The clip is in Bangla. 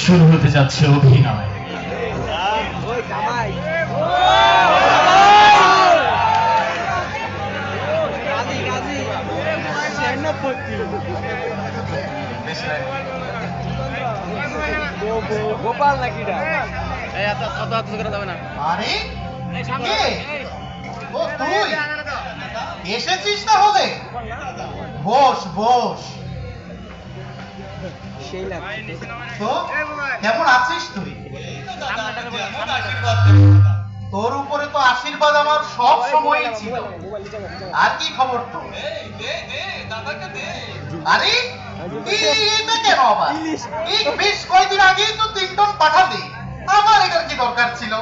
শুরু হতে যাচ্ছে অভিনয়। গোপাল নাকি আরে কে? ও তুই এসেছিস তাহলে? বস বস। সেই লাগছে তো কেমন আছিস তুই? তোর উপরে তো আশীর্বাদ আমার সব সময়ই ছিল। আর কি খবর তো? আরে এটা কেন আবার? এই বেশ কয়েকদিন আগেই তো 3 টন পাঠালি। আমার এটার কি দরকার ছিল?